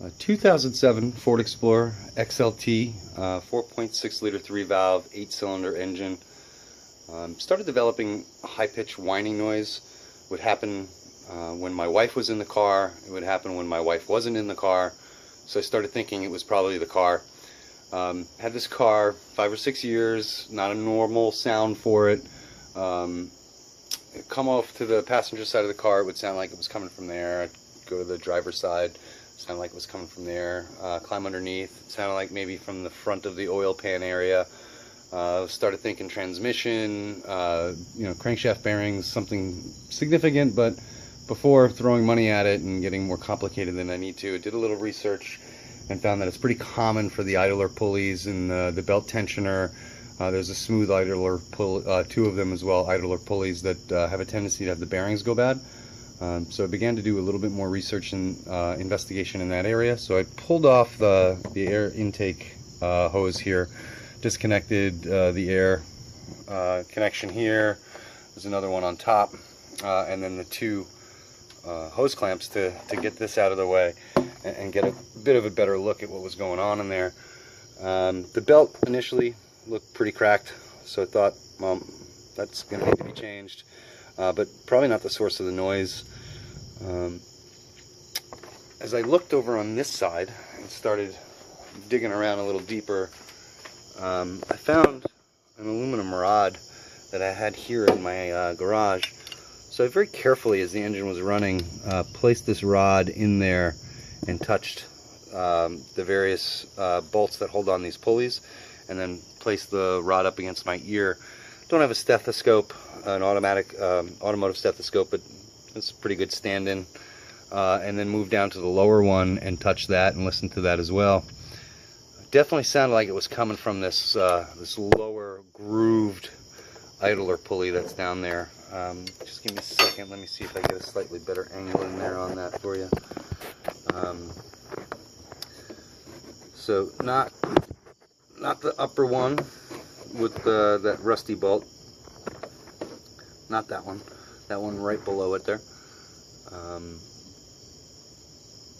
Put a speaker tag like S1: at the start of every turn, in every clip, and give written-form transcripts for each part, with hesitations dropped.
S1: A 2007 Ford Explorer XLT, 4.6 liter 3-valve, 8-cylinder engine. Started developing a high-pitched whining noise. Would happen when my wife was in the car. It would happen when my wife wasn't in the car. So I started thinking it was probably the car. Had this car 5 or 6 years, not a normal sound for it. Come off to the passenger side of the car, it would sound like it was coming from there. I'd go to the driver's side, sounded like it was coming from there. Climb underneath, it sounded like maybe from the front of the oil pan area. Started thinking transmission, crankshaft bearings, something significant, but before throwing money at it and getting more complicated than I need to, I did a little research and found that it's pretty common for the idler pulleys and the belt tensioner. There's a smooth idler pulley, 2 of them as well, idler pulleys that have a tendency to have the bearings go bad. So I began to do a little bit more research and investigation in that area. So I pulled off the air intake hose here, disconnected the air connection here. There's another one on top, and then the 2 hose clamps to get this out of the way and get a bit of a better look at what was going on in there. The belt initially looked pretty cracked, so I thought, well, that's going to need to be changed, but probably not the source of the noise. As I looked over on this side and started digging around a little deeper, I found an aluminum rod that I had here in my garage. So I very carefully, as the engine was running, placed this rod in there and touched the various bolts that hold on these pulleys, and then placed the rod up against my ear. Don't have a stethoscope, an automotive stethoscope, but it's a pretty good stand-in. And then moved down to the lower one and touched that and listened to that as well. Definitely sounded like it was coming from this this lower grooved idler pulley that's down there. Just give me a second. Let me see if I get a slightly better angle in there on that for you. So not the upper one with that rusty bolt. Not that one. That one right below it there.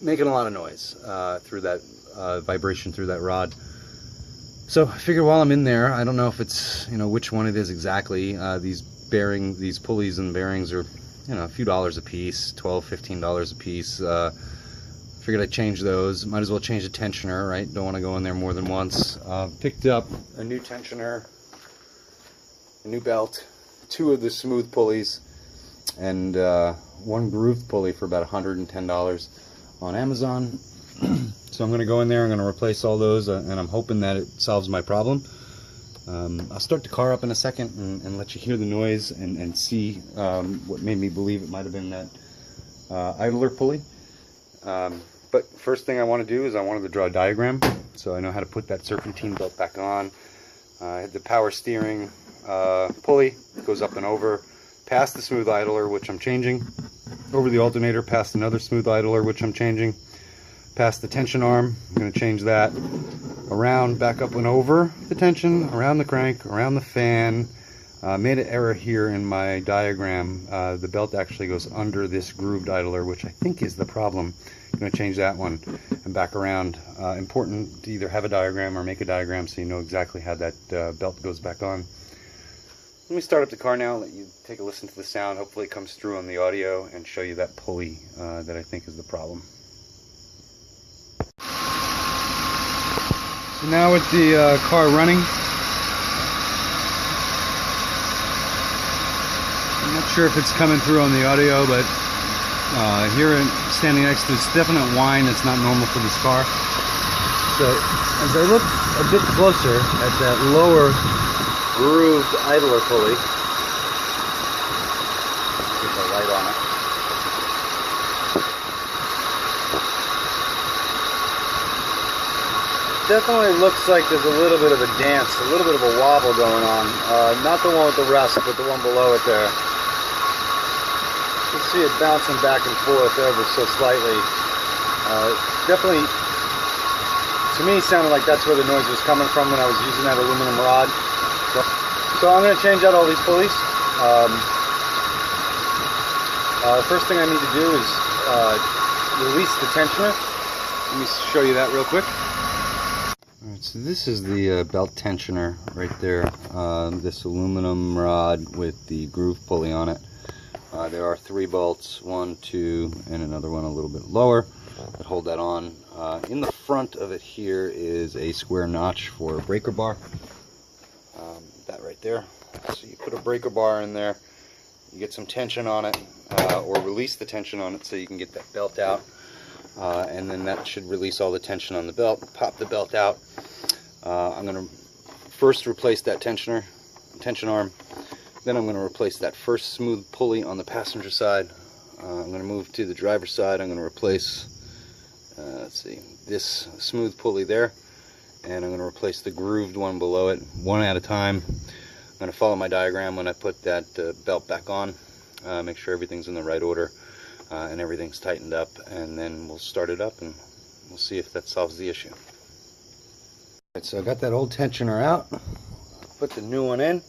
S1: Making a lot of noise through that vibration through that rod. So I figured while I'm in there, I don't know if it's, which one it is exactly. These pulleys and bearings are, a few dollars a piece, $12, $15 a piece. Figured I'd change those. Might as well change the tensioner, right? Don't want to go in there more than once. Picked up a new tensioner, a new belt, 2 of the smooth pulleys, and 1 grooved pulley for about $110 on Amazon. So I'm going to go in there, I'm going to replace all those, and I'm hoping that it solves my problem. I'll start the car up in a second and let you hear the noise and see what made me believe it might have been that idler pulley. But first thing I want to do is I wanted to draw a diagram so I know how to put that serpentine belt back on. I had the power steering pulley, goes up and over, past the smooth idler, which I'm changing, over the alternator, past another smooth idler, which I'm changing, past the tension arm, I'm going to change that, around, back up and over the tension, around the crank, around the fan. Made an error here in my diagram. The belt actually goes under this grooved idler, which I think is the problem. I'm going to change that one and back around. Important to either have a diagram or make a diagram so you know exactly how that belt goes back on. Let me start up the car now, let you take a listen to the sound. Hopefully it comes through on the audio and show you that pulley that I think is the problem. So now with the car running, I'm not sure if it's coming through on the audio, but here standing next to this definite whine that's not normal for this car. So as I look a bit closer at that lower grooved idler pulley, get the light on it. Definitely looks like there's a little bit of a dance, a little bit of a wobble going on. Not the one with the rust, but the one below it there. You see it bouncing back and forth ever so slightly. Definitely, to me, sounded like that's where the noise was coming from when I was using that aluminum rod. So I'm going to change out all these pulleys. The first thing I need to do is release the tensioner. let me show you that real quick. Alright, so this is the belt tensioner right there. This aluminum rod with the groove pulley on it. There are 3 bolts, 1, 2, and another one a little bit lower that hold that on. In the front of it here is a square notch for a breaker bar. That right there. So you put a breaker bar in there, you get some tension on it, or release the tension on it so you can get that belt out. And then that should release all the tension on the belt. Pop the belt out. I'm going to first replace that tension arm. Then I'm going to replace that first smooth pulley on the passenger side. I'm going to move to the driver's side. I'm going to replace, let's see, this smooth pulley there. And I'm going to replace the grooved one below it, one at a time. I'm going to follow my diagram when I put that belt back on. Make sure everything's in the right order. And everything's tightened up, and then we'll start it up and we'll see if that solves the issue. Right, so I got that old tensioner out, put the new one in.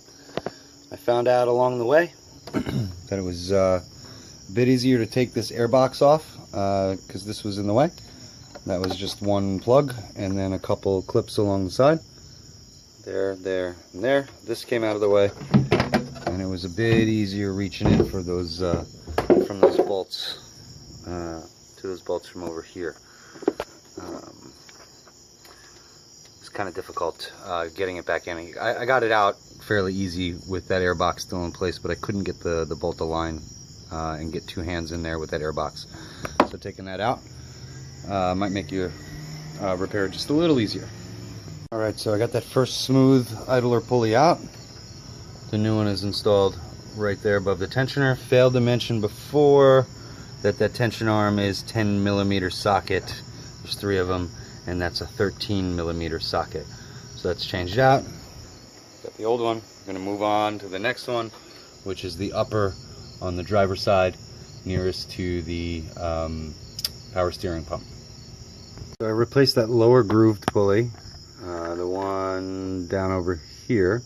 S1: I found out along the way that it was a bit easier to take this air box off because this was in the way. That was just one plug and then a couple clips along the side. There, there, and there. This came out of the way, and it was a bit easier reaching in for those from those bolts to those bolts from over here. It's kind of difficult getting it back in. I got it out fairly easy with that air box still in place, but I couldn't get the bolt to line and get 2 hands in there with that air box. So taking that out might make you repair it just a little easier. Alright, so I got that first smooth idler pulley out. The new one is installed right there above the tensioner. Failed to mention before that tension arm is 10 millimeter socket. There's 3 of them, and that's a 13 millimeter socket. So that's changed out. Got the old one. I'm going to move on to the next one, which is the upper on the driver's side, nearest to the power steering pump. So I replaced that lower grooved pulley, the one down over here.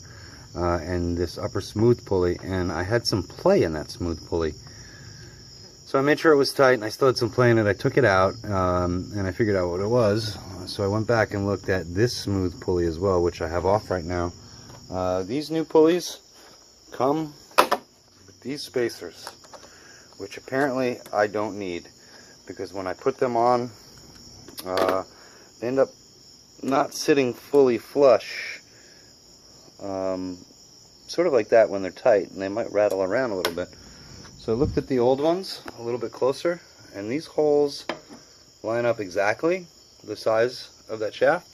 S1: And this upper smooth pulley, and I had some play in that smooth pulley, so I made sure it was tight, and I still had some play in it. I took it out and I figured out what it was, so I went back and looked at this smooth pulley as well, which I have off right now. These new pulleys come with these spacers, which apparently I don't need, because when I put them on, they end up not sitting fully flush. Sort of like that when they're tight, and they might rattle around a little bit. So I looked at the old ones a little bit closer, and these holes line up exactly the size of that shaft.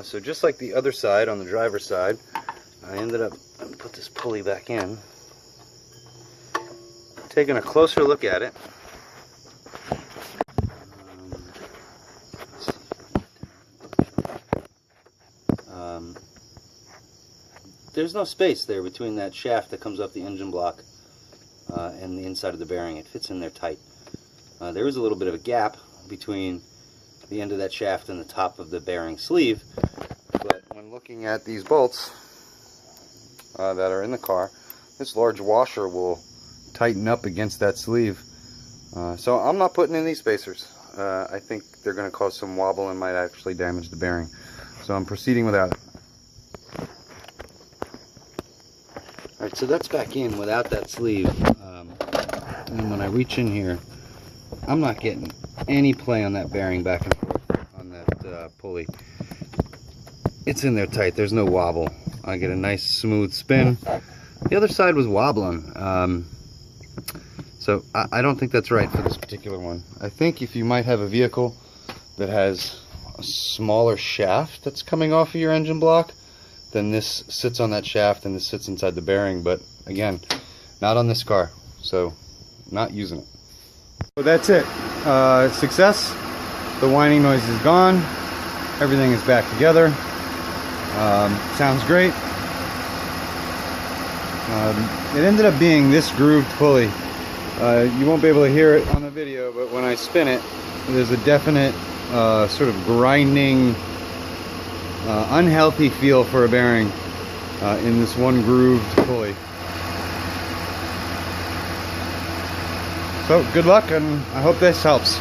S1: So just like the other side, on the driver's side, I ended up, I'm gonna put this pulley back in, taking a closer look at it. There's no space there between that shaft that comes up the engine block and the inside of the bearing. It fits in there tight. There is a little bit of a gap between the end of that shaft and the top of the bearing sleeve, but when looking at these bolts that are in the car, this large washer will tighten up against that sleeve. So I'm not putting in these spacers. I think they're going to cause some wobble and might actually damage the bearing. So I'm proceeding without it. Alright, so that's back in without that sleeve, and when I reach in here, I'm not getting any play on that bearing back and forth on that pulley. It's in there tight, there's no wobble. I get a nice smooth spin. The other side was wobbling, so I don't think that's right for this particular one. I think if you might have a vehicle that has a smaller shaft that's coming off of your engine block, then this sits on that shaft and this sits inside the bearing, but again, not on this car, so not using it. So that's it. Success. The whining noise is gone. Everything is back together. Sounds great. It ended up being this grooved pulley. You won't be able to hear it on the video, but when I spin it, there's a definite sort of grinding, unhealthy feel for a bearing in this one grooved pulley. So good luck, and I hope this helps.